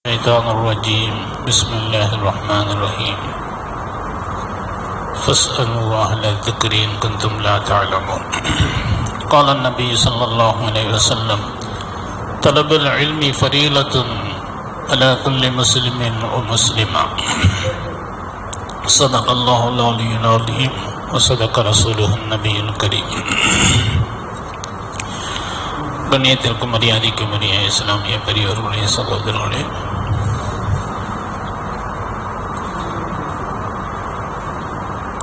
الشيطان الرجيم بسم الله الرحمن الرحيم فاسألوا أهل الذكر إن كنتم لا تعلمون قال النبي صلى الله عليه وسلم طلب العلم فريضة على كل مسلم ومسلمة صدق الله العلي العظيم وصدق رسوله النبي الكريم கண்ணியத்திற்கும் மரியாதைக்கும் உரிய இஸ்லாமிய பெரியவர்களே சகோதரர்களே,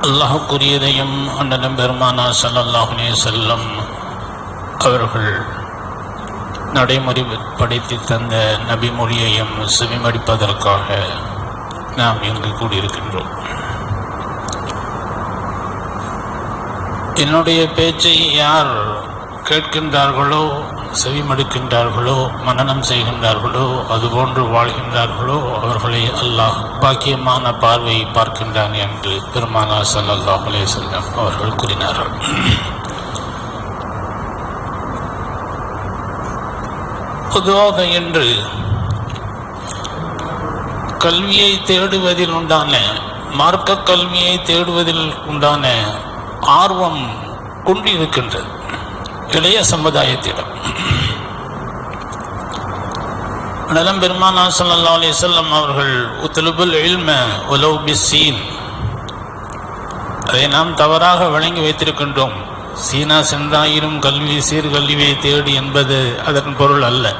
அல்லாஹ்வுக்குரியதையும் அண்ணலும் பெருமானார் ஸல்லல்லாஹு அலைஹி வஸல்லம் அவர்கள் நடைமுறைப்படுத்தி தந்த நபி மொழியையும் செவிமடிப்பதற்காக நாம் இங்கு கூடியிருக்கின்றோம். என்னுடைய பேச்சை யார் கேட்கின்றார்களோ, செவிமடுக்கின்றார்களோ, மனனம் செய்கின்றார்களோ, அதுபோன்று வாழ்கின்றார்களோ அவர்களை அல்லாஹ் பாக்கியமான பார்வை பார்க்கின்றான் என்று பெருமானார் ஸல்லல்லாஹு அலைஹி வஸல்லம் அவர்கள் கூறினார்கள். பொதுவாக என்று கல்வியை தேடுவதில் உண்டான, மார்க்க கல்வியை தேடுவதில் உண்டான ஆர்வம் கொண்டிருக்கின்றது இளைய சமுதாயத்திடம். நலம் பெருமானார் ஸல்லல்லாஹு அலைஹி வஸல்லம் அவர்கள் உத்லுபுல் இல்ம வலவ் பிஸ்ஸீன், அதை நாம் தவறாக வழங்கி வைத்திருக்கின்றோம். சீனா சென்றாயிரும் கல்வி சீர்கல்வியை தேடி என்பது அதன் பொருள் அல்ல.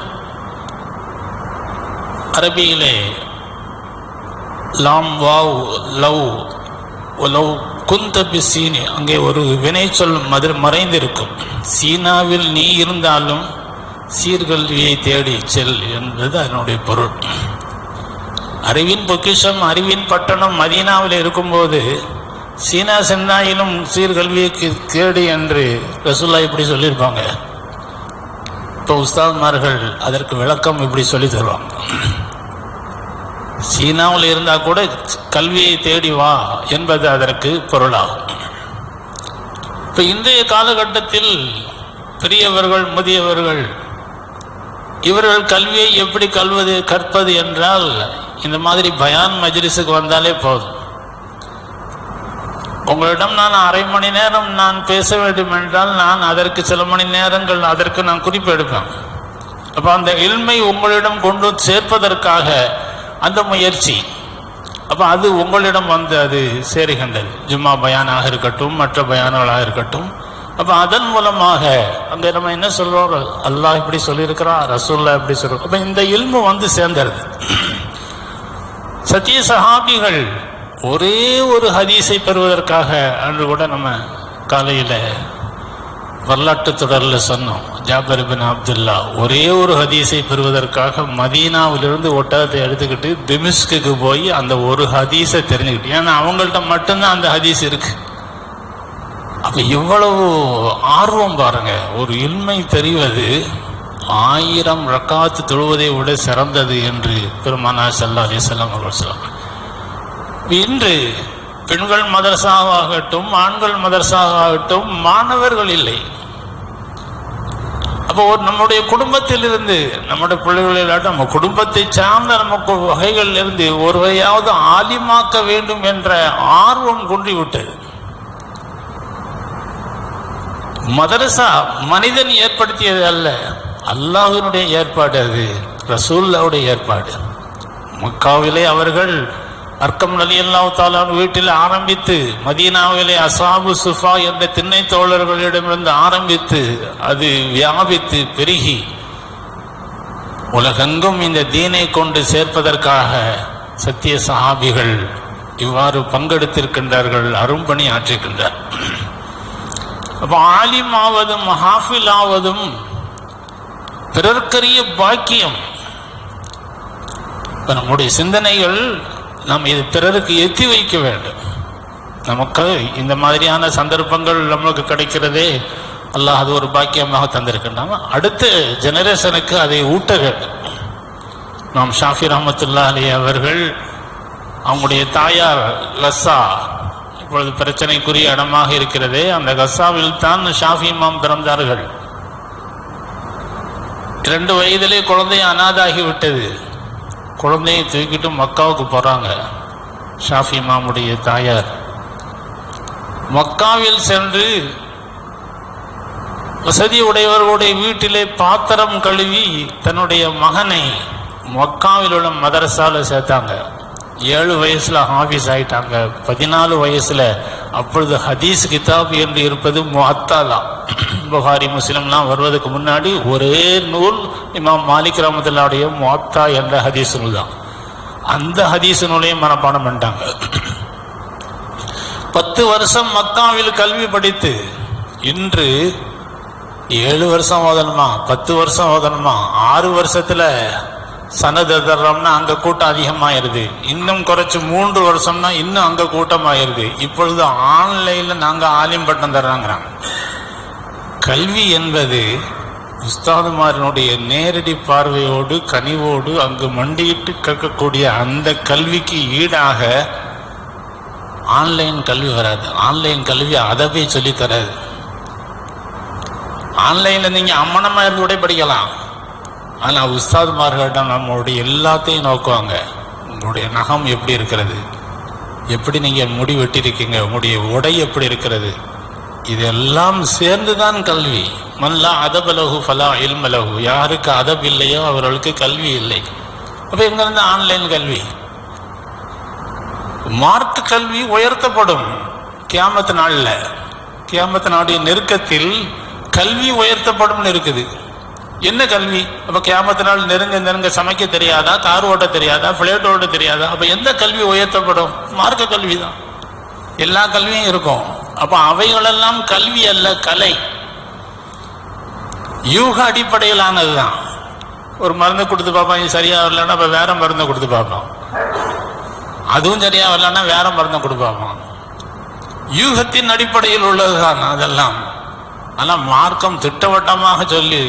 அரபியிலே லாம் வாவ் லவ் வலவ் குந்த பிஸ்ஸீனி, அங்கே ஒரு வினை சொல் மறைந்திருக்கும். சீனாவில் நீ இருந்தாலும் சீர்கல்வியை தேடி செல் என்பது அதனுடைய பொருள். அறிவின் பொக்கிஷம், அறிவின் பட்டணம் மதீனாவில் இருக்கும்போது சீனா சென்றாயிலும் சீர்கல்வியை தேடி என்று ரசூலுல்லாஹ் இப்படி சொல்லியிருப்பாங்க. இப்போ உஸ்தாத்மார்கள் அதற்கு விளக்கம் இப்படி சொல்லி தருவாங்க. சீனாவில் இருந்தால் கூட கல்வியை தேடி வா என்பது அதற்கு பொருளாகும். இப்போ இன்றைய காலகட்டத்தில் பெரியவர்கள், முதியவர்கள் இவர்கள் கல்வியை எப்படி கற்பது என்றால், இந்த மாதிரி பயான் மஜ்லிஸுக்கு வந்தாலே போதும். உங்களிடம் நான் அரை மணி நேரம் நான் பேச வேண்டும் என்றால் நான் அதற்கு சில மணி நேரங்கள் அதற்கு நான் குறிப்பு எடுப்பேன். அப்போ அந்த இல்மை உங்களிடம் கொண்டு சேர்ப்பதற்காக அந்த முயற்சி, அப்போ அது உங்களிடம் வந்து அது சேருகின்றது. ஜும்மா பயானாக இருக்கட்டும், மற்ற பயான்களாக இருக்கட்டும். அப்போ அதன் மூலமாக அங்கே நம்ம என்ன சொல்கிறோம், அல்லாஹ் இப்படி சொல்லியிருக்கிறான், ரசூலுல்லாஹ் இப்படி சொல்கிறோம். அப்போ இந்த இல்மு வந்து சேர்ந்துருது. சத்திய சஹாபிகள் ஒரே ஒரு ஹதீஸை பெறுவதற்காக அன்று கூட நம்ம காலையில் வரலாற்று தொடரில் சொன்னோம். ஜாபர் இப்னு அப்துல்லா ஒரே ஒரு ஹதீஸை பெறுவதற்காக மதீனாவிலிருந்து ஒட்டகத்தை எடுத்துக்கிட்டு திமிஸ்குக்கு போய் அந்த ஒரு ஹதீஸை தெரிஞ்சுக்கிட்டு, ஏன்னா அவங்கள்ட்ட மட்டும்தான் அந்த ஹதீஸ் இருக்கு. அப்போ இவ்வளவு ஆர்வம் பாருங்க. ஒரு இல்மை தெரிவது 1000 ரக்காத்து தொழுவதை விட சிறந்தது என்று பெருமானார் ஸல்லல்லாஹு அலைஹி வஸல்லம் அவர்கள் சொல்றாங்க. இன்று பெண்கள் மதரசாவாகட்டும், ஆண்கள் மதரசாவாகட்டும், மாணவர்கள் இல்லை. அப்போ நம்முடைய குடும்பத்திலிருந்து, நம்முடைய பிள்ளைகளிலாட்டும் நம்ம குடும்பத்தை சார்ந்த நமக்கு வகைகளில் இருந்து ஒருவையாவது ஆலிமாக்க வேண்டும் என்ற ஆர்வம் கொண்டிவிட்டது. மதரசா மனிதன் ஏற்படுத்தியது அல்ல, அல்லாஹ்வினுடைய ஏற்பாடு, அது ரசூலுல்லாஹ்வுடைய ஏற்பாடு. மக்காவிலே அவர்கள் அர்க்கம் ரலியல்லாஹு தஆலா வீட்டில் ஆரம்பித்து, மதீனாவிலே அஸ்ஹாபு சுஃபா என்ற திண்ணை தோழர்களிடமிருந்து ஆரம்பித்து அது வியாபித்து பெருகி உலகெங்கும் இந்த தீனை கொண்டு சேர்ப்பதற்காக சத்திய சஹாபிகள் இவ்வாறு பங்கெடுத்திருக்கின்றார்கள், அரும்பணி ஆற்றிருக்கின்றார். அப்போ ஆலிம் ஆவதும் ஹாஃபில் ஆவதும் பிறர்க்கரிய பாக்கியம். இப்போ நம்முடைய சிந்தனைகள் நாம் இது பிறருக்கு எத்தி வைக்க வேண்டும். நமக்கு இந்த மாதிரியான சந்தர்ப்பங்கள் நம்மளுக்கு கிடைக்கிறதே அல்லாஹ் அது ஒரு பாக்கியமாக தந்திருக்கின்றாங்க. அடுத்த ஜெனரேஷனுக்கு அதை ஊட்ட வேண்டும். நாம் ஷாஃபி ரஹ்மத்துல்லாஹி அலைஹி அவர்கள், அவங்களுடைய தாயார் கஸ்ஸா இப்பொழுது பிரச்சனைக்குரிய இடமாக இருக்கிறதே, அந்த கஸ்ஸாவில் தான் ஷாஃபி இமாம் பிறந்தார்கள். 2 வயதிலே குழந்தை அனாதாகிவிட்டது. குழந்தையை தூக்கிட்டு மக்காவுக்கு போகிறாங்க. ஷாஃபி இமாமுடைய தாயார் மக்காவில் சென்று வசதி உடையவர்களுடைய வீட்டிலே பாத்திரம் கழுவி தன்னுடைய மகனை மக்காவில் உள்ள மதரசாவில் சேர்த்தாங்க. 7 வயசுல ஹாஃபிஸ் ஆயிட்டாங்க. 14 வயசுல அப்பொழுது ஹதீஸ் கிதாப் என்று இருப்பது முஅத்தாலா, புகாரி முஸ்லிம்லாம் வருவதற்கு முன்னாடி ஒரே நூல் இமாம் மாலிக் ரஹ்மத்துல்லாஹுடைய முஅத்தா என்ற ஹதீஸ் நூல் தான். அந்த ஹதீஸ் நூலையும் மனப்பாடம் பண்ணிட்டாங்க. 10 வருஷம் மக்காவில் கல்வி படித்து இன்று 7 வருஷம் ஓதணுமா, 10 வருஷம் ஓதணுமா, 6 வருஷத்துல சனது தர்றோம்னா அங்க கூட்டம் அதிகமாயிருது. இன்னும் குறைச்சு 3 வருஷம்னா இன்னும் அங்க கூட்டமாயிருது. இப்பொழுது ஆன்லைன்ல நாங்க ஆலிம் பட்டம் தர்றாங்கிறாங்க. கல்வி என்பது உஸ்தாதுமாரனுடைய நேரடி பார்வையோடு கனிவோடு அங்கு மண்டியிட்டு கேட்கக்கூடிய அந்த கல்விக்கு ஈடாக ஆன்லைன் கல்வி வராது. ஆன்லைன் கல்வி அதவே சொல்லி தராது. ஆன்லைன்ல நீங்க அம்மனமா இருந்து கூட படிக்கலாம். ஆனால் உஸ்தாதுமார்களிடம் நம்மளுடைய எல்லாத்தையும் நோக்குவாங்க. உங்களுடைய நகம் எப்படி இருக்கிறது, எப்படி நீங்கள் முடி வெட்டியிருக்கீங்க, உங்களுடைய உடை எப்படி இருக்கிறது, இதெல்லாம் சேர்ந்துதான் கல்வி. மல்லா அதபலகு ஃபலா இல்மலகு, யாருக்கு அதப் இல்லையோ அவர்களுக்கு கல்வி இல்லை. அப்போ எங்கிருந்து ஆன்லைன் கல்வி? மார்க்க கல்வி உயர்த்தப்படும் கியாமத்து நாளில். கியாமத்து நாளுடைய நெருக்கத்தில் கல்வி உயர்த்தப்படும் இருக்குது. என்ன கல்வி? அப்போ கியாமத்து நாள் நெருங்க சமைக்க தெரியாதா, கார் ஓட்ட தெரியாதா, பிளேட் ஓட்ட தெரியாதா? அப்போ எந்த கல்வி உயர்த்தப்படும்? மார்க்க கல்வி தான். எல்லா கல்வியும் இருக்கும். அப்போ அவைகளெல்லாம் கல்வி அல்ல, கலை. யூக அடிப்படையிலானது தான். ஒரு மருந்து கொடுத்து பார்ப்போம், இது சரியா வரலன்னா அப்போ வேற மருந்தை கொடுத்து பார்ப்போம். அதுவும் சரியா வரலன்னா வேற மருந்தை கொடுத்து பார்ப்போம். யூகத்தின் அடிப்படையில் உள்ளதுதான் அதெல்லாம். ஆனால் மார்க்கம் திட்டவட்டமாக சொல்லி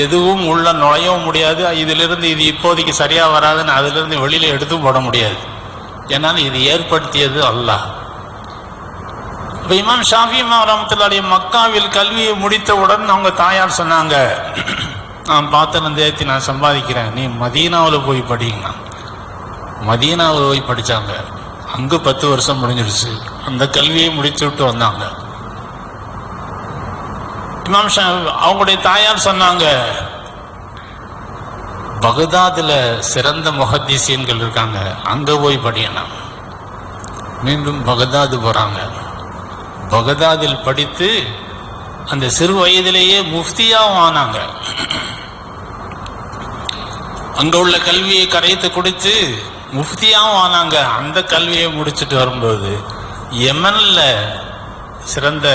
எதுவும் உள்ள நுழையவும் முடியாது. இதிலிருந்து இது இப்போதைக்கு சரியா வராதுன்னு அதிலிருந்து வெளியில எடுத்தும் போட முடியாது. ஏன்னா இது ஏற்படுத்தியது அல்லாஹ். இப்போ இமாம் ஷாஃபி இமாம் ரஹ்மத்துல்லாஹி மக்காவில் கல்வியை முடித்தவுடன் அவங்க தாயார் சொன்னாங்க, நான் பாத்திரம் தேத்தி நான் சம்பாதிக்கிறேன், நீ மதீனாவில் போய் படிங்க. மதீனாவில் போய் படித்தாங்க. அங்கு 10 வருஷம் முடிஞ்சிடுச்சு. அந்த கல்வியை முடிச்சு விட்டு வந்தாங்க. இமாம் அவங்களுடைய தாயார் சொன்னாங்க, பகதாதுல சிறந்த முஹத்திஸீன்கள் இருக்காங்க, அங்க போய் படிக்கணும். மீண்டும் பகதாது போறாங்க. பகதாதில் படித்து அந்த சிறு வயதிலேயே முஃப்தியாவும் ஆனாங்க. அங்க உள்ள கல்வியை கரைத்து குடித்து முஃப்தியாவும் ஆனாங்க. அந்த கல்வியை முடிச்சுட்டு வரும்போது யமன்ல சிறந்த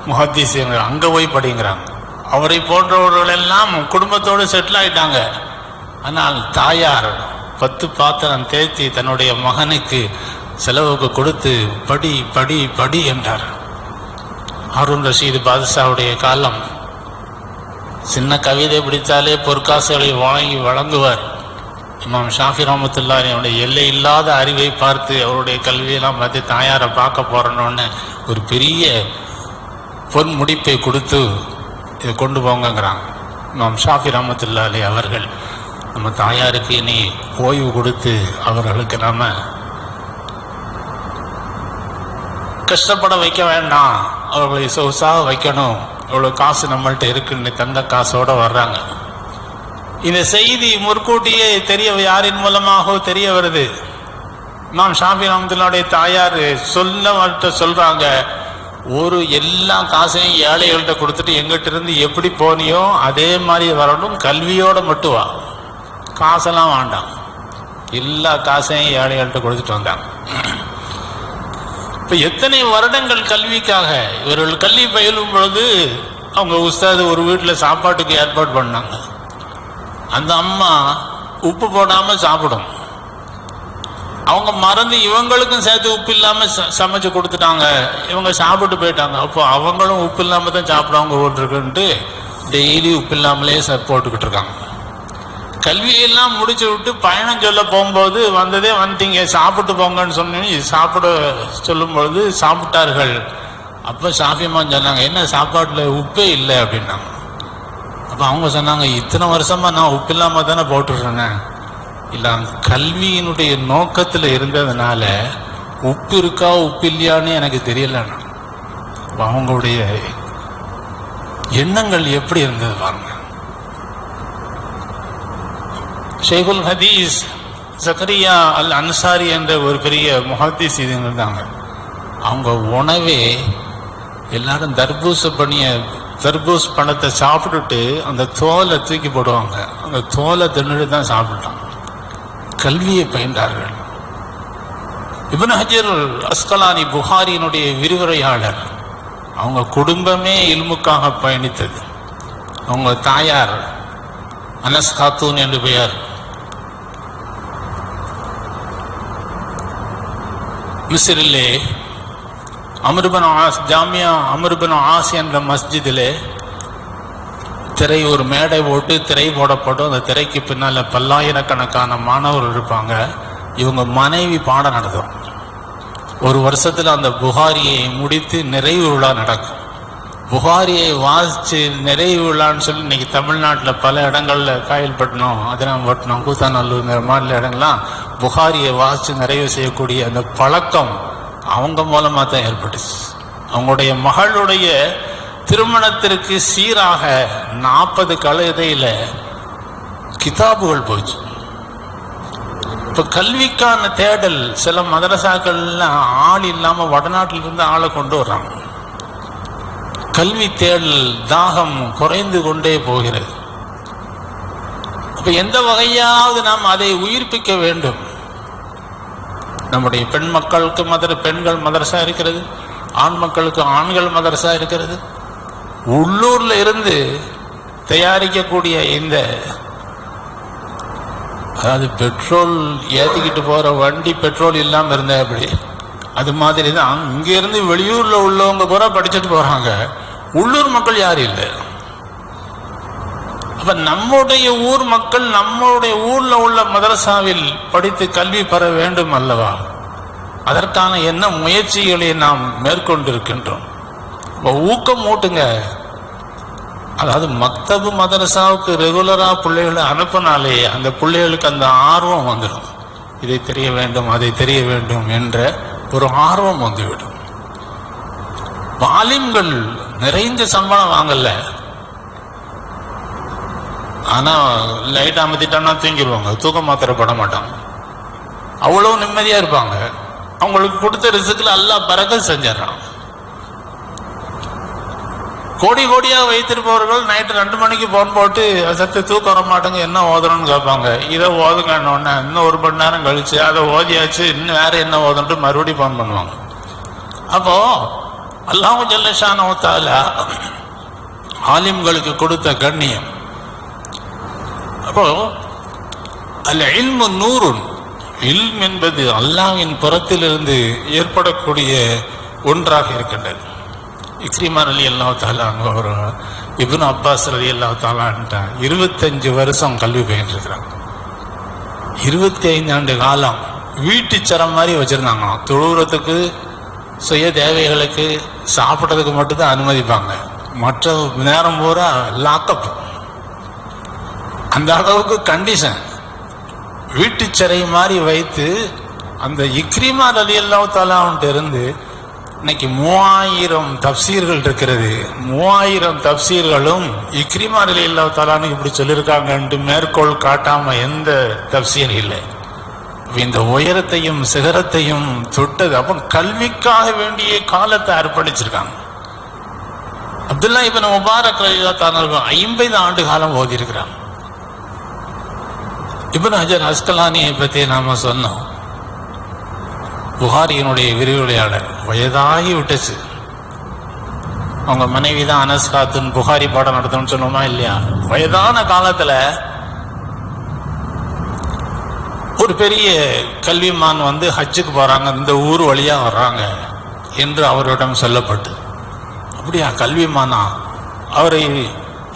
முஹத்திஸீன்கள் அங்க போய் படிங்கிறாங்க. அவரை போன்றவர்கள் எல்லாம் குடும்பத்தோடு செட்டில் ஆயிட்டாங்க. ஆனால் தாயார் 10 பாத்திரம் தேய்த்தி தன்னுடைய மகனுக்கு செலவுக்கு கொடுத்து படி படி படி என்றார். ஹாரூன் ரஷீது பாதுஷாவுடைய காலம். சின்ன கவிதை பிடித்தாலே பொற்காசுகளை வாங்கி வழங்குவார். இமாம் ஷாஃபி ரஹ்மத்துல்லாஹி அவருடைய எல்லை இல்லாத அறிவை பார்த்து அவருடைய கல்வியெல்லாம் பார்த்து தாயாரை பார்க்க போறோன்னு ஒரு பெரிய பொன் முடிப்பை கொடுத்து இதை கொண்டு போங்கிறாங்க. இமாம் ஷாஃபி ரஹ்மத்துல்லாஹி அவர்கள் நம்ம தாயாருக்கு இனி ஓய்வு கொடுத்து அவர்களுக்கு நாம கஷ்டப்பட வைக்க வேண்டாம், அவர்களை சொகுசாக வைக்கணும், இவ்வளோ காசு நம்மள்கிட்ட இருக்குன்னு தந்த காசோட வர்றாங்க. இந்த செய்தி முற்கூட்டியே தெரிய யாரின் மூலமாக தெரிய வருது. இமாம் ஷாஃபி ரஹ்மத்துல்லாஹி தாயார் சொல்றாங்க, ஒரு எல்லா காசையும் ஏழைகள்கிட்ட கொடுத்துட்டு எங்கிட்ட இருந்து எப்படி போனியோ அதே மாதிரி வரணும், கல்வியோட மட்டும் வா, காசெல்லாம் வேண்டாம், எல்லா காசையும் ஏழைகள்கிட்ட கொடுத்துட்டு வந்தாங்க. இப்போ எத்தனை வருடங்கள் கல்விக்காக இவர்கள் கல்வி பயிலும் பொழுது அவங்க உஸ்தாது ஒரு வீட்டில் சாப்பாட்டுக்கு ஏற்பாடு பண்ணாங்க. அந்த அம்மா உப்பு போடாமல் சாப்பிடும். அவங்க மறந்து இவங்களுக்கும் சேர்த்து உப்பு இல்லாமல் சமைச்சு கொடுத்துட்டாங்க. இவங்க சாப்பிட்டு போயிட்டாங்க. அப்போ அவங்களும் உப்பு இல்லாமல் தான் சாப்பிடுவாங்க போட்டிருக்குன்ட்டு டெய்லி உப்பு இல்லாமலே போட்டுக்கிட்டு இருக்காங்க. கல்வியெல்லாம் முடிச்சு விட்டு பயணம் சொல்ல போகும்போது வந்துட்டீங்க சாப்பிட்டு போங்கன்னு சொன்னீங்க. சாப்பிட சொல்லும்பொழுது சாப்பிட்டார்கள். அப்போ ஷாஃபிமா சொன்னாங்க, என்ன சாப்பாட்டில் உப்பே இல்லை அப்படின்னாங்க. அப்போ அவங்க சொன்னாங்க, இத்தனை வருஷமா நான் உப்பு இல்லாமல் தானே போட்டுருந்தேன், இல்லை கல்வியினுடைய நோக்கத்தில் இருந்ததுனால உப்பு இருக்கா உப்பு இல்லையான்னு எனக்கு தெரியலண்ணா. அவங்களுடைய எண்ணங்கள் எப்படி இருந்தது பாருங்க. ஷேகுல் ஹதீஸ் ஜக்கரியா அல் அன்சாரி என்ற ஒரு பெரிய முஹத்திஸ் இருந்தாங்க. அவங்க உணவே எல்லாரும் தர்பூஸ் பழத்தை சாப்பிட்டுட்டு அந்த தோலை தூக்கி போடுவாங்க. அந்த தோலை தின்னுட்டு தான் சாப்பிட்டாங்க. கல்வியை பயின்றார்கள். இப்னு ஹஜர் அஸ்கலானி புகாரியினுடைய விரிவுரையாளர். அவங்க குடும்பமே இல்முக்காக பயணித்தது. அவங்க தாயார் அனஸ் காத்தூன் என்று பெயர். மிஸ்ரிலே அம்ருபின் ஆஸ் ஜாமியா அம்ருபின் ஆஸ் என்ற மஸ்ஜிதிலே ஒரு மேடை போட்டு திரை போடப்படும். அந்த திரைக்கு பின்னால் பல்லாயிரக்கணக்கான மாணவர்கள் இருப்பாங்க. இவங்க மனைவி பாடம் நடத்தும். ஒரு வருஷத்தில் அந்த புகாரியை முடித்து நிறைவு விழா நடக்கும். புகாரியை வாசித்து நிறைவு விழான்னு சொல்லி இன்னைக்கு தமிழ்நாட்டில் பல இடங்களில் காயல்பட்டினம், அதிராம்பட்டினம், கூத்தாநல்லூர் இந்த மாதிரி இடங்கள்லாம் புகாரியை வாசித்து நிறைவு செய்யக்கூடிய அந்த பழக்கம் அவங்க மூலமாக தான் ஏற்பட்டுச்சு. அவங்களுடைய மகளுடைய திருமணத்திற்கு சீராக 40 கழுதையில் கிதாபுகள் போச்சு. இப்போ கல்விக்கான தேடல் சில மதரசாக்கள்லாம் ஆள் இல்லாமல் வடநாட்டிலிருந்து ஆளை கொண்டு வர்றாங்க. கல்வி தேடல் தாகம் குறைந்து கொண்டே போகிறது. அப்போ எந்த வகையாவது நாம் அதை உயிர்ப்பிக்க வேண்டும். நம்முடைய பெண் மக்களுக்கு பெண்கள் மதரசா இருக்கிறது, ஆண் மக்களுக்கு ஆண்கள் மதரசா இருக்கிறது. உள்ளூர்ல இருந்து தயாரிக்கக்கூடிய இந்த அதாவது பெட்ரோல் ஏற்றிக்கிட்டு போகிற வண்டி பெட்ரோல் இல்லாமல் இருந்தா எப்படி, அது மாதிரி தான் இங்கேருந்து வெளியூரில் உள்ளவங்க பூரா படிச்சுட்டு போகிறாங்க. உள்ளூர் மக்கள் யாரும் இல்லை. அப்போ நம்முடைய ஊர் மக்கள் நம்முடைய ஊரில் உள்ள மதரசாவில் படித்து கல்வி பெற வேண்டும் அல்லவா? அதற்கான என்ன முயற்சிகளை நாம் மேற்கொண்டிருக்கின்றோம். ஊக்கம் ஊட்டுங்க. அதாவது மக்தபு மதரசாவுக்கு ரெகுலராக பிள்ளைகளை அனுப்பினாலே அந்த பிள்ளைகளுக்கு அந்த ஆர்வம் வந்துடும். இதை தெரிய வேண்டும், அதை தெரிய வேண்டும் என்ற ஒரு ஆர்வம் வந்துவிடும். ஆலிம்கள் நிறைந்த சம்பளம் வாங்கல, ஆனால் லைட் அமர்த்திட்டான்னா தூங்கிடுவாங்க, தூக்க மாத்திரை பட மாட்டாங்க, அவ்வளோ நிம்மதியாக இருப்பாங்க. அவங்களுக்கு கொடுத்த ரிஸ்கில் அல்லாஹ் பரக்கத் செஞ்சிடறான். கோடி கோடியாக வைத்திருப்பவர்கள் நைட்டு 2 மணிக்கு போன் போட்டு சத்து தூக்க வர மாட்டேங்க, என்ன ஓதணும்னு கேட்பாங்க. இதை ஓதுங்கன்னு இன்னும் 1 மணி நேரம் கழிச்சு அதை ஓதியாச்சு, இன்னும் வேற என்ன ஓதுன்ட்டு மறுபடியும் போன் பண்ணுவாங்க. அப்போ அல்லாஹ் ஜல்ல ஷானஹு தஆலா ஆலிம்களுக்கு கொடுத்த கண்ணியம். அப்போ அல் இல்மு நூருன், இல்ம் என்பது அல்லாஹ்வின் புறத்திலிருந்து ஏற்படக்கூடிய ஒன்றாக இருக்கின்றது. இக்ரிமா ரலியல்லாஹு தஆலா அவர் இப்னு அப்பாஸ் ரலியல்லாஹு தஆலா 25 வருஷம் கல்வி பயின்றிருக்கிறாங்க. 25 ஆண்டு காலம் வீட்டுச்சரம் மாதிரி வச்சிருந்தாங்க. தொழுகிறதுக்கு சுய தேவைகளுக்கு சாப்பிட்றதுக்கு மட்டும்தான் அனுமதிப்பாங்க, மற்ற நேரம் பூரா லாக்கப். அந்த அளவுக்கு கண்டிஷன். வீட்டுச்சரை மாதிரி வைத்து அந்த இக்ரிமா ரலியல்லாஹு தஆலாவுன்ட்டு இருந்து இன்னைக்கு 3000 தப்சீர்கள் இருக்கிறது. 3000 தப்சீர்களும் இக்ரிமா ரலியல்லாஹு தஆலான்னு இப்படி சொல்லியிருக்காங்கன்ட்டு மேற்கோள் காட்டாம எந்த தப்சீர் இல்லை. இந்த உயரத்தையும் சிகரத்தையும் தொட்டது. அப்போ கல்விக்காக வேண்டிய காலத்தை அர்ப்பணிச்சிருக்காங்க. அப்துல்லா இப்னு முபாரக் ரலியல்லாஹு தஆலா 50 ஆண்டு காலம் ஓதி இருக்கிறாங்க. இப்னு ஹஜர் அஸ்கலானியை பற்றி நாம சொன்னோம். புகாரியினுடைய விரிவுரையாளர், வயதாகி விட்டுச்சு. அவங்க மனைவி தான் அனஸ் காத்துன் புகாரி பாடம் நடத்தணும்னு சொன்னோமா இல்லையா? வயதான காலத்தில் ஒரு பெரிய கல்விமான் வந்து ஹஜ்ஜுக்கு போகிறாங்க, இந்த ஊர் வழியாக வர்றாங்க என்று அவரிடம் சொல்லப்பட்டு, அப்படியா கல்விமானா? அவரை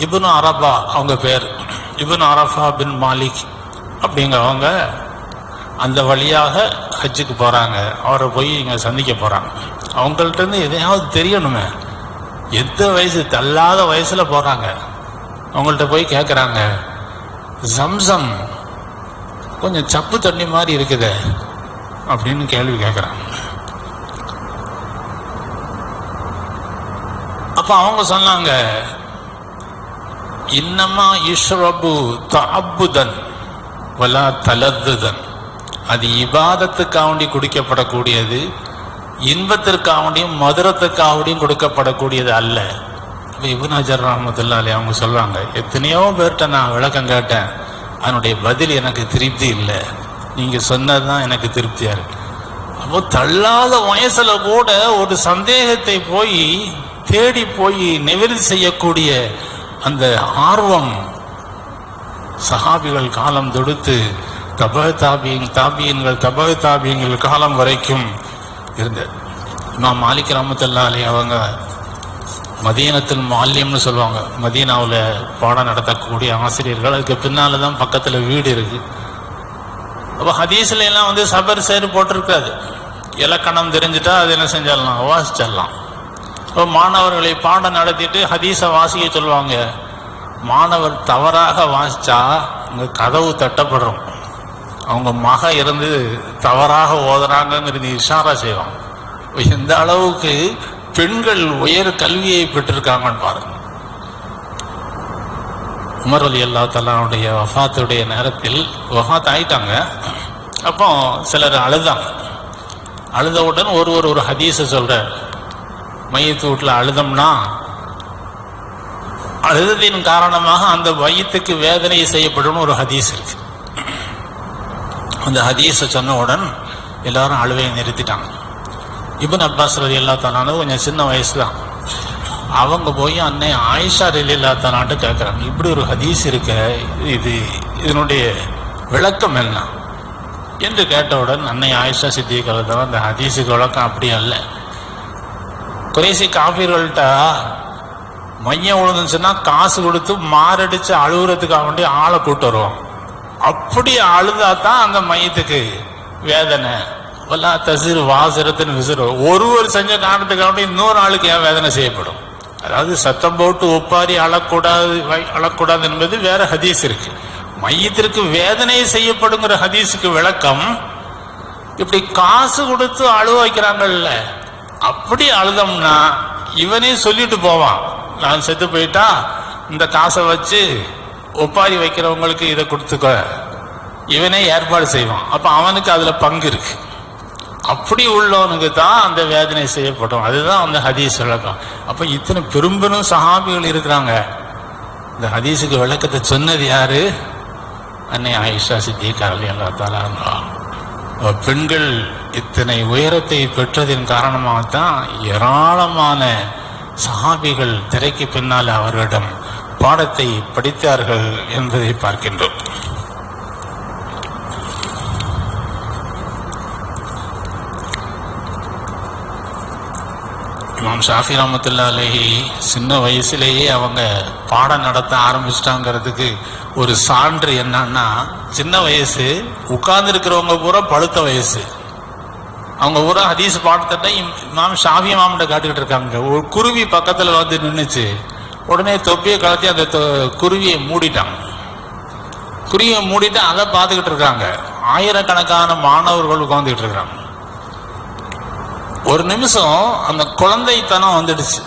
இப்னு அரபா, அவங்க பேர் இப்னு அரஃபா பின் மாலிக் அப்படிங்கிறவங்க அந்த வழியாக ஹஜ்ஜுக்கு போகிறாங்க. அவரை போய் இங்கே சந்திக்க போகிறாங்க. அவங்கள்ட்டேருந்து எதையாவது தெரியணுமே. எந்த வயசு தள்ளாத வயசில் போகிறாங்க. அவங்கள்ட்ட போய் கேட்குறாங்க, ஜம்சம் கொஞ்சம் சப்பு தண்ணி மாதிரி இருக்குதே அப்படின்னு கேள்வி கேட்குறாங்க. அப்ப அவங்க சொன்னாங்க, இன்னமா இஷ்ரபு தஅப்புதன் வலா தலத்துதன், அது இபாதத்துக்காண்டி குடிக்கப்படக்கூடியது, இன்பத்திற்காண்டியும் மதுரத்துக்காண்டியும் கொடுக்கப்படக்கூடியது அல்ல. இப்போ இப்னு ஹஜர் ரஹ்மத்துல்லாஹி அலைஹி அவங்க சொல்றாங்க, எத்தனையோ பேர்கிட்ட நான் விளக்கம் கேட்டேன், அதனுடைய பதில் எனக்கு திருப்தி இல்லை, நீங்க சொன்னதுதான் எனக்கு திருப்தியா இருக்கு. அப்போ தள்ளாத வயசுல கூட ஒரு சந்தேகத்தை போய் தேடி போய் நிவர்த்தி செய்யக்கூடிய அந்த ஆர்வம் சஹாபிகள் காலம் தொடுத்து தாபியன்கள் காலம் வரைக்கும் இருந்தது. இமாம் மாலிக் ரஹ்மத்துல்லாஹி அலைஹி அவங்க மதீனத்துல் முஅல்லிம்னு சொல்லுவாங்க, மதீனாவில் பாடம் நடத்தக்கூடிய ஆசிரியர்கள். அதுக்கு பின்னால தான் பக்கத்தில் வீடு இருக்கு. அப்போ ஹதீஸ்ல எல்லாம் வந்து சபர் சேர் போட்டிருக்காது, இலக்கணம் தெரிஞ்சுட்டா அது என்ன செஞ்சிடலாம், வாசிச்சிடலாம். இப்போ மாணவர்களை பாடம் நடத்திட்டு ஹதீஸை வாசிக்க சொல்லுவாங்க. மாணவர் தவறாக வாசிச்சா அங்கே கதவு தட்டப்படுறோம், அவங்க மக இருந்து தவறாக ஓதுறாங்கிறது இஷாரா செய்வாங்க. எந்த அளவுக்கு பெண்கள் உயர் கல்வியை பெற்றிருக்காங்கன்னு பாருங்க. உமர் ரலியல்லாஹு தஆலாவுடைய வஃபாத்துடைய நேரத்தில் வஃபாத் ஆயிட்டாங்க. அப்போ சிலர் அழுதாங்க. அழுதவுடன் ஒரு ஹதீஸை சொல்றார். மையத்து வீட்டில் அழுதம்னா அழுதத்தின் காரணமாக அந்த மையத்துக்கு வேதனை செய்யப்படும் ஒரு ஹதீஸ் இருக்கு. அந்த ஹதீஸை சொன்னவுடன் எல்லாரும் அழுவையை நிறுத்திட்டாங்க. இப்னு அப்பாஸ் ரலியல்லாஹு தஆலா கொஞ்சம் சின்ன வயசு தான். அவங்க போய் அன்னை ஆயிஷா ரலியல்லாஹு தஆலாட்ட கேட்குறாங்க, இப்படி ஒரு ஹதீஸ் இருக்க, இதனுடைய விளக்கம் என்ன என்று கேட்டவுடன் அன்னை ஆயிஷா சித்திகா தான், அந்த ஹதீஸுக்கு விளக்கம் அப்படி அல்ல. குறைசி காஃபிர்கள்ட்ட மையம் விழுந்துச்சுன்னா காசு கொடுத்து மாரடிச்சு அழுகுறதுக்காக வேண்டி ஆளை கூட்டு வருவோம். அப்படி அழுதா தான் அந்த மையத்துக்கு வேதனை. வல்லா தசிறு வாசிரத்தின் விசிறு, ஒருவர் செஞ்ச காரணத்துக்காக இன்னொரு ஆளுக்கு ஏன் வேதனை செய்யப்படும். அதாவது சத்தம் போட்டு ஒப்பாரி அழக்கூடாது என்பது வேற ஹதீஸ் இருக்கு. மையத்திற்கு வேதனை செய்யப்படுங்கிற ஹதீஸுக்கு விளக்கம் இப்படி காசு கொடுத்து அழுவ வைக்கிறாங்கல்ல, அப்படி அழுதம்னா இவனே சொல்லிட்டு போவான், நான் செத்து போயிட்டா இந்த காசை வச்சு ஒப்பாரி வைக்கிறவங்களுக்கு இதை கொடுத்துக்க, இவனே ஏற்பாடு செய்வான். அப்ப அவனுக்கு அதுல பங்கு இருக்கு. அப்படி உள்ளவனுக்கு தான் அந்த வேதனை செய்யப்படும். அதுதான் அந்த ஹதீஸ் விளக்கம். அப்ப இத்தனை பெரும்பெரும் சஹாபிகள் இருக்கிறாங்க. இந்த ஹதீஸுக்கு விளக்கத்தை சொன்னது யாரு? அன்னை ஆயிஷா சித்திகா ரலியல்லாஹு தஆலா அன்ஹா. பெண்கள் இத்தனை உயரத்தை பெற்றதின் காரணமாகத்தான் ஏராளமான சஹாபிகள் திரைக்கு பின்னால் அவர்களிடம் பாடத்தை படித்தார்கள் என்பதை பார்க்கின்றோம். இமாம் ஷாஃபி ரஹ்மத்துல்லாஹி அலைஹி சின்ன வயசுலேயே அவங்க பாடம் நடத்த ஆரம்பிச்சிட்டாங்கிறதுக்கு ஒரு சான்று என்னன்னா, சின்ன வயசு உட்கார்ந்து இருக்கிறவங்க பூரா பழுத்த வயசு. அவங்க பூரா ஹதீஸ் பாடத்தை இமாம் ஷாஃபி இமாம்கிட்ட காட்டிக்கிட்டு இருக்காங்க. ஒரு குருவி பக்கத்துல வந்து நின்றுச்சு, உடனே தொப்பியை கலத்தி அந்த குருவியை மூடிட்டாங்க. குருவியை மூடிட்டு அதை பார்த்துக்கிட்டு இருக்காங்க. ஆயிரக்கணக்கான மாணவர்கள் உட்கார்ந்துக்கிட்டு இருக்காங்க. ஒரு நிமிஷம் அந்த குழந்தைத்தனம் வந்துடுச்சு.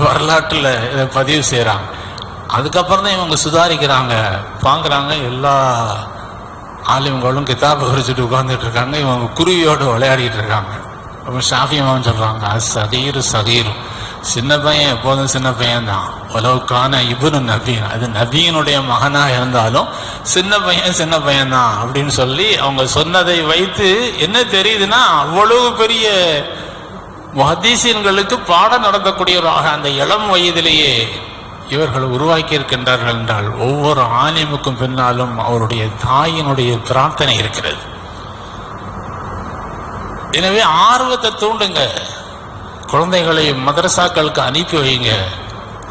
வரலாற்றில் இதை பதிவு செய்கிறாங்க. அதுக்கப்புறம் தான் இவங்க சுதாரிக்கிறாங்க, பார்க்குறாங்க எல்லா ஆலிம்களும் கிதாபை குறிச்சிட்டு உட்கார்ந்துட்டு இருக்காங்க, இவங்க குருவியோடு விளையாடிட்டு இருக்காங்க. அப்போ ஷாஃபி இமாம் சொல்கிறாங்க, அது சகீரு, சின்ன பையன் எப்போதும் சின்ன பையன் தான். உலவுக்கான இப்னு நபி, அது நபியினுடைய மகனாக இருந்தாலும் சின்ன பையன் தான் அப்படின்னு சொல்லி அவங்க சொன்னதை வைத்து என்ன தெரியுதுன்னா, அவ்வளவு பெரிய முஹத்தீஸீன்களுக்கு பாடம் நடத்தக்கூடியவராக அந்த இளம் வயதிலேயே இவர்கள் உருவாக்கி இருக்கின்றார்கள் என்றால் ஒவ்வொரு ஆலிமுக்கும் பின்னாலும் அவருடைய தாயினுடைய பிரார்த்தனை இருக்கிறது. எனவே ஆர்வத்தை தூண்டுங்க, குழந்தைகளை மதரசாக்களுக்கு அனுப்பி வைங்க.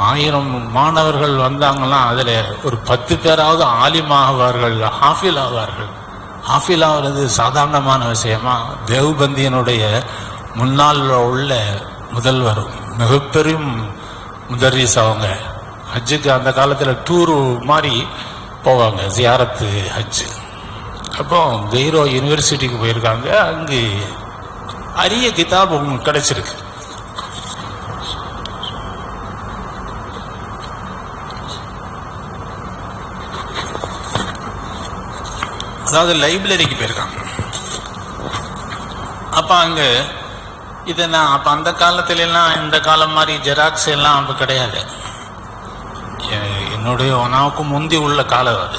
1000 மாணவர்கள் வந்தாங்கன்னா அதில் ஒரு 10 பேராவது ஆலிமாகுவார்கள், ஹாஃபில் ஆவார்கள். ஹாஃபில் ஆகிறது சாதாரணமான விஷயமா? தேவ்பந்தியனுடைய முன்னால் உள்ள முதல்வர், மிகப்பெரும் முதர்ரிஸ் அவங்க. ஹஜ்ஜுக்கு அந்த காலத்தில் டூரு மாதிரி போவாங்க, ஜியாரத்து ஹஜ்ஜு. அப்போ கெய்ரோ யூனிவர்சிட்டிக்கு போயிருக்காங்க. அங்கு அரிய கிதாப் உங்களுக்கு கிடைச்சிருக்கு. அதாவது லைப்ரரிக்கு போயிருக்காங்க. அப்போ அங்கே இதை நான் அப்போ அந்த காலத்துலலாம் இந்த காலம் மாதிரி ஜெராக்ஸ் எல்லாம் அப்போ கிடையாது. என்னுடைய ஒனாவுக்கு முந்தி உள்ள காலம் அது.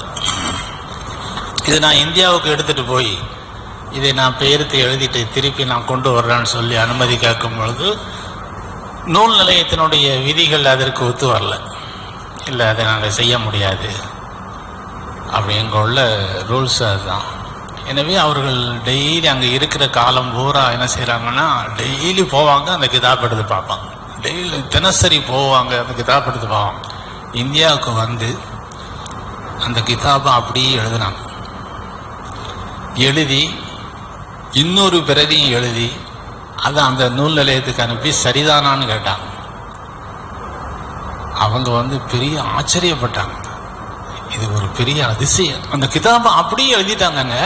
இதை நான் இந்தியாவுக்கு எடுத்துகிட்டு போய் இதை நான் பெயர்த்து எழுதிட்டு திருப்பி நான் கொண்டு வர்றேன்னு சொல்லி அனுமதி கேட்கும் பொழுது நூல் நிலையத்தினுடைய விதிகள் அதற்கு ஒத்து வரல. இல்லை, அதை நாங்கள் செய்ய முடியாது அப்படி எங்கள் உள்ள ரூல்ஸ் அதுதான். எனவே அவர்கள் டெய்லி அங்கே இருக்கிற காலம் பூரா என்ன செய்கிறாங்கன்னா, டெய்லி போவாங்க, அந்த கிதாப் எடுத்து பார்ப்பாங்க. டெய்லி தினசரி போவாங்க, அந்த கிதாப் எடுத்து பார்ப்பாங்க. இந்தியாவுக்கு வந்து அந்த கிதாபை அப்படியே எழுதினாங்க. எழுதி இன்னொரு பிரதியும் எழுதி அதை அந்த நூல் நிலையத்துக்கு அனுப்பி சரிதானான்னு கேட்டாங்க. அவங்க வந்து பெரிய ஆச்சரியப்பட்டாங்க. இது ஒரு பெரிய அதிசயம். அந்த கிதாபை அப்படியே எழுதிட்டாங்கங்க.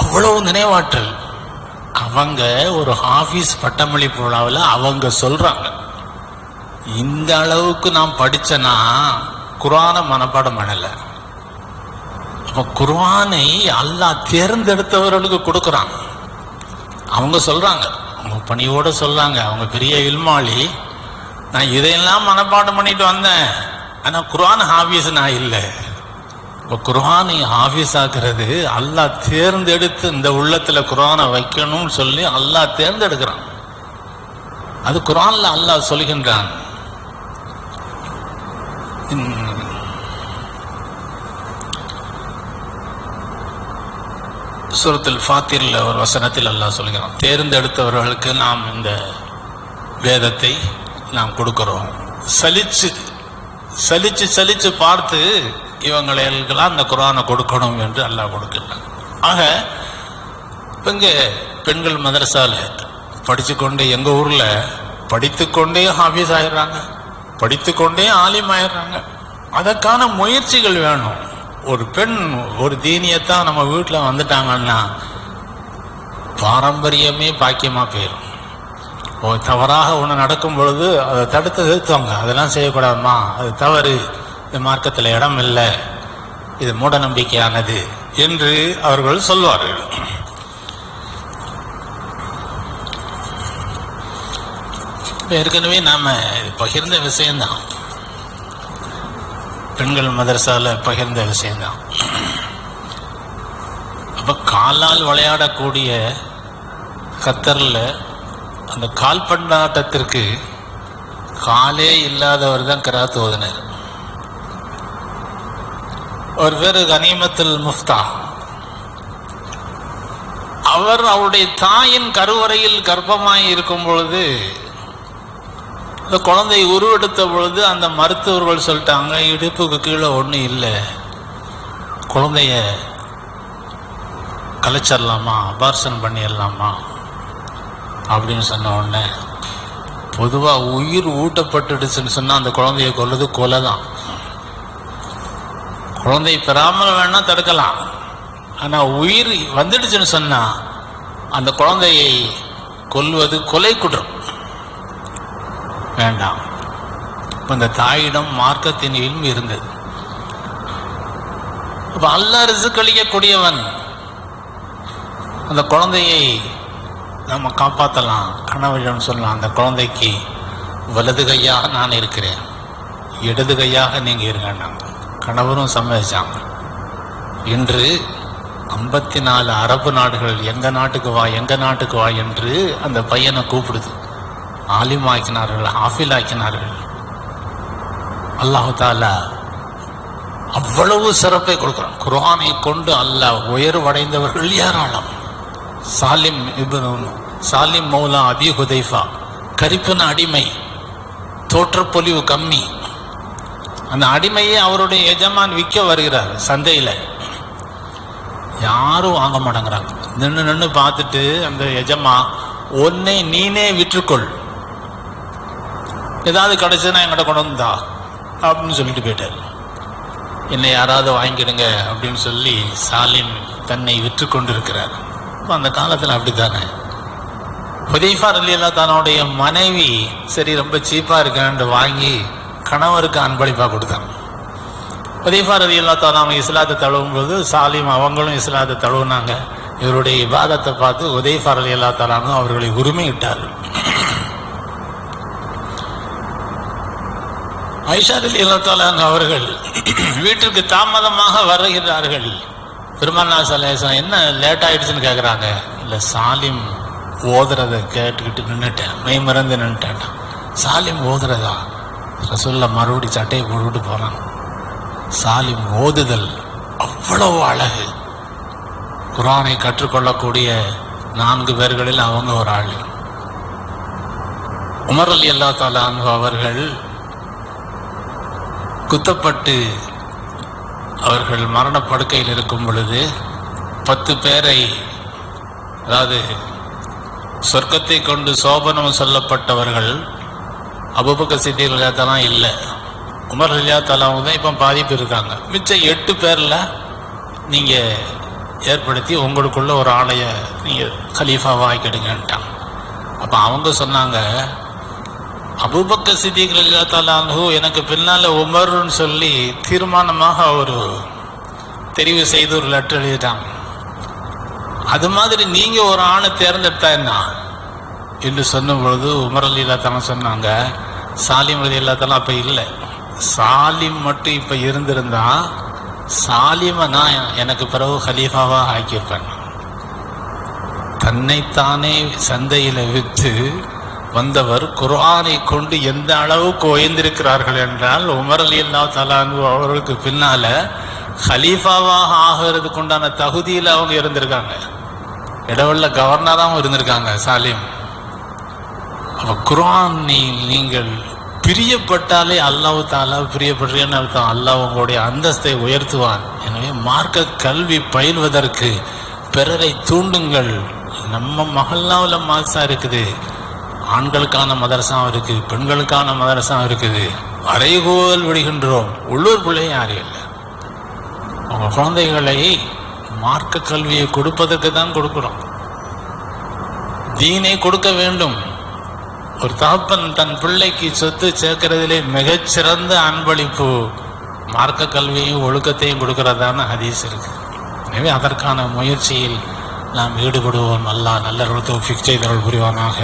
அவ்வளவு நினைவாற்றல். அவங்க ஒரு ஹாஃபீஸ் பட்டமளிப்பு விழாவில் அவங்க சொல்றாங்க, இந்த அளவுக்கு நான் படிச்சேன்னா குர்ஆனை மனப்பாடம் பண்ணல. அப்ப குர்ஆனை அல்லாஹ் தேர்ந்தெடுத்தவர்களுக்கு கொடுக்குறாங்க. அவங்க சொல்றாங்க, அவங்க பணியோட சொல்றாங்க, அவங்க பெரிய இல்மாளி, நான் இதையெல்லாம் மனப்பாடம் பண்ணிட்டு வந்தேன், ஆனால் குர்ஆன் ஹாஃபீஸ் நான் இல்லை. இப்போ குர்ஆனை ஹாஃபீஸ் ஆக்குறது அல்லாஹ் தேர்ந்தெடுத்து இந்த உள்ளத்தில் குர்ஆனை வைக்கணும்னு சொல்லி அல்லாஹ் தேர்ந்தெடுக்கிறான். அது குர்ஆன்ல அல்லாஹ் சொல்கின்றான். சூரத்துல் ஃபாத்திரில் ஒரு வசனத்தில் அல்லாஹ் சொல்கிறான், தேர்ந்தெடுத்தவர்களுக்கு நாம் இந்த வேதத்தை நாம் கொடுக்கிறோம். சலிச்சு பார்த்து இவங்களுக்கெல்லாம் அந்த குர்ஆனை கொடுக்கணும் என்று அல்லாஹ் கொடுக்கிறான். ஆக இப்போ இங்கே பெண்கள் மதரசாவில் படித்துக்கொண்டே, எங்கள் ஊரில் படித்துக்கொண்டே ஹாஃபீஸ் ஆகிடுறாங்க, படித்துக்கொண்டே ஆலிம் ஆகிடுறாங்க. அதற்கான முயற்சிகள் வேணும். ஒரு பெண் ஒரு தீனியத்தான் நம்ம வீட்டில் வந்துட்டாங்கன்னா பாரம்பரியமே பாக்கியமாக போயிடும். தவறாக ஒன்று நடக்கும் பொழுது அதை தடுத்து நிறுத்துவாங்க. அதெல்லாம் செய்யக்கூடாதுமா, அது தவறு, இந்த மார்க்கத்தில் இடம் இல்லை, இது மூட நம்பிக்கையானது என்று அவர்கள் சொல்வார்கள். ஏற்கனவே நாம் பகிர்ந்த விஷயம்தான், பெண்கள் மதரசாவில் பகிர்ந்த விஷயம்தான். அப்போ காலால் விளையாடக்கூடிய கத்தரில் அந்த கால்பந்தாட்டத்திற்கு காலே இல்லாதவர் தான் கிராத் ஓதுனர். ஒரு பேர் கனிமத்துல் முஃப்தா. அவர் அவருடைய தாயின் கருவறையில் கர்ப்பமாய் இருக்கும் பொழுது, இந்த குழந்தை உருவெடுத்த பொழுது அந்த மருத்துவர்கள் சொல்லிட்டாங்க, இடுப்புக்கு கீழே ஒன்றும் இல்லை, குழந்தைய கலைச்சிடலாமா, அபார்ஷன் பண்ணிடலாமா அப்படின்னு சொன்ன உடனே, பொதுவாக உயிர் ஊட்டப்பட்டுடுச்சுன்னு சொன்னால் அந்த குழந்தைய கொல்லுது கொலை தான். குழந்தை பெறாமல் வேணா தடுக்கலாம், ஆனால் உயிர் வந்துடுச்சுன்னு சொன்னால் அந்த குழந்தையை கொல்வது கொலை குற்றம், வேண்டாம். இப்போ இந்த தாயிடம் மார்க்கத்தின் இல்மு இருந்தது. இப்போ அல்லாஹ் ரிஸ்க் அளிக்கக்கூடியவன், அந்த குழந்தையை நம்ம காப்பாற்றலாம், கணவரிடம் சொல்லலாம், அந்த குழந்தைக்கு வலது கையாக நான் இருக்கிறேன், இடது கையாக நீங்கள் இருங்கன்னாங்க. கணவரும் சம்மதிச்சாங்க. இன்று 54 அரபு நாடுகள் எங்கள் நாட்டுக்கு வா, எங்கள் நாட்டுக்கு வா என்று அந்த பையனை கூப்பிடுது. ஆலிம் ஆக்கினார்கள், ஹாஃபில் ஆக்கினார்கள். அல்லாஹு தாலா அவ்வளவு சிறப்பை கொடுக்குறான். குர்ஆனை கொண்டு அல்லாஹ் உயர்வடைந்தவர்கள் ஏராளம். சாலிம் மௌலா அபி ஹுதைஃபா, கரிப்பன அடிமை, தோற்றப்பொலிவு கம்மி. அந்த அடிமையை அவருடைய எஜமான் விற்க வருகிறார் சந்தையில். யாரும் வாங்க மாட்டேங்கிறாங்க. நின்று பார்த்துட்டு அந்த எஜமா, ஒன்னே நீனே விற்றுக்கொள், ஏதாவது கிடைச்சுன்னா என்கிட்ட கொண்டு வந்தா அப்படின்னு சொல்லிட்டு போயிட்டார். என்னை யாராவது வாங்கிடுங்க அப்படின்னு சொல்லி சாலிம் தன்னை விற்று கொண்டிருக்கிறார். இப்போ அந்த காலத்தில் அப்படித்தானே. ஹுதைஃபா ரலியல்லாஹு தன்னுடைய மனைவி சரி ரொம்ப சீப்பாக இருக்கான்னு வாங்கி கணவருக்கு அன்பளிப்பாக கொடுத்தாங்க. ஹுதைஃபா ரலியல்லாஹு தஆலா அவங்க இஸ்லாத்தை தழுவும் போது சாலிம் அவங்களும் இஸ்லாத்தை தழுவுனாங்க. இவருடைய இபாதத்தை பார்த்து ஹுதைஃபா ரலியல்லாஹு தஆலா அவர்களை உரிமையிட்டார்கள். ஆயிஷா ரலியல்லாஹு தஆலா அவர்கள் வீட்டிற்கு தாமதமாக வருகிறார்கள். பெருமானார் ஸல்லல்லாஹு அலைஹி வஸல்லம் என்ன லேட் ஆயிடுச்சுன்னு கேட்குறாங்க. இல்லை, சாலிம் ஓதுறதை கேட்டுக்கிட்டு நின்றுட்டேன், மெய் மறந்து நின்றுட்டேன். சாலிம் ஓதுறதா? ரசூலுல்லாஹ் மறுபடி சட்டையை போட்டுக்கிட்டு போகிறான். சாலிம் ஓதுதல் அவ்வளவு அழகு. குர்ஆனை கற்றுக்கொள்ளக்கூடிய 4 பேர்களில் அவங்க ஒரு ஆள். உமர் ரலியல்லாஹு தஆலா அன்ஹு அவர்கள் குத்தப்பட்டு அவர்கள் மரணப்படுக்கையில் இருக்கும் பொழுது 10 பேரை, அதாவது சொர்க்கத்தை கொண்டு சோபனம் சொல்லப்பட்டவர்கள் அபூபக்கர் சித்தீக் ரலியல்லாஹு தஆலா இல்லை, உமர் ரலியல்லாஹு தஆலா தான் இப்போ பாதிப்பு இருக்காங்க. மிச்சம் 8 பேரில் நீங்கள் ஏற்படுத்தி உங்களுக்குள்ள ஒரு ஆளைய நீங்கள் கலீஃபாவாக ஆக்கிடுங்கன்ட்டாங்க. அப்போ அவங்க சொன்னாங்க, அபூபக்கர் சித்தீக் ரலியல்லாஹு தஆலா அன்ஹு எனக்கு பின்னால் உமர்னு சொல்லி தீர்மானமாக ஒரு தெரிவு செய்து ஒரு லெட்டர் எழுதிட்டாங்க. அது மாதிரி நீங்கள் ஒரு ஆணை தேர்ந்தெடுத்தா என்ன என்று சொன்ன பொழுது உமர் ரலியல்லாஹு தஆலா சொன்னாங்க, சாலிம் ரலியல்லாஹு தஆலா அப்போ இல்லை, சாலிம் மட்டும் இப்போ இருந்திருந்தா சாலிமை நான் எனக்கு பிறகு ஹலீஃபாவாக ஆக்கியிருப்பேன். தன்னைத்தானே சந்தையில் விற்று வந்தவர் குர்ஆனை கொண்டு எந்த அளவுக்கு உயர்ந்திருக்கிறார்கள் என்றால் உமர் ரலியல்லாஹு தஆலா அன்ஹு அவர்களுக்கு பின்னால ஹலீஃபாவாக ஆகிறதுக்கு உண்டான தகுதியில் அவங்க இருந்திருக்காங்க. இடவெள்ள கவர்னராகவும் இருந்திருக்காங்க சாலிம். அப்போ குர்ஆன் நீங்கள் பிரியப்பட்டாலே அல்லாஹ் தஆலா பிரியப்படுறேன்னு அர்த்தம். அல்லாஹ் உங்களுடைய அந்தஸ்தை உயர்த்துவான். எனவே மார்க்க கல்வி பயில்வதற்கு பிறரை தூண்டுங்கள். நம்ம மஹல்லாவில் மாசா இருக்குது, ஆண்களுக்கான மதரசாவும் இருக்குது, பெண்களுக்கான மதரசாவும் இருக்குது. அறைகோல் விடுகின்றோம். உள்ளூர் பிள்ளை யாரும் இல்லை. அவங்க குழந்தைகளை மார்க்க கல்வியை கொடுப்பதற்கு தான் கொடுக்குறோம். தீனை கொடுக்க வேண்டும். ஒரு தகப்பன் தன் பிள்ளைக்கு சொத்து சேர்க்கிறதிலே மிகச்சிறந்த அன்பளிப்பு மார்க்க கல்வியையும் ஒழுக்கத்தையும் கொடுக்கறதான ஹதீஸ் இருக்கு. எனவே அதற்கான முயற்சியில் நாம் ஈடுபடுவோம். அல்லாஹ் நல்ல தௌஃபீக் செய்தருள் புரிவானாக.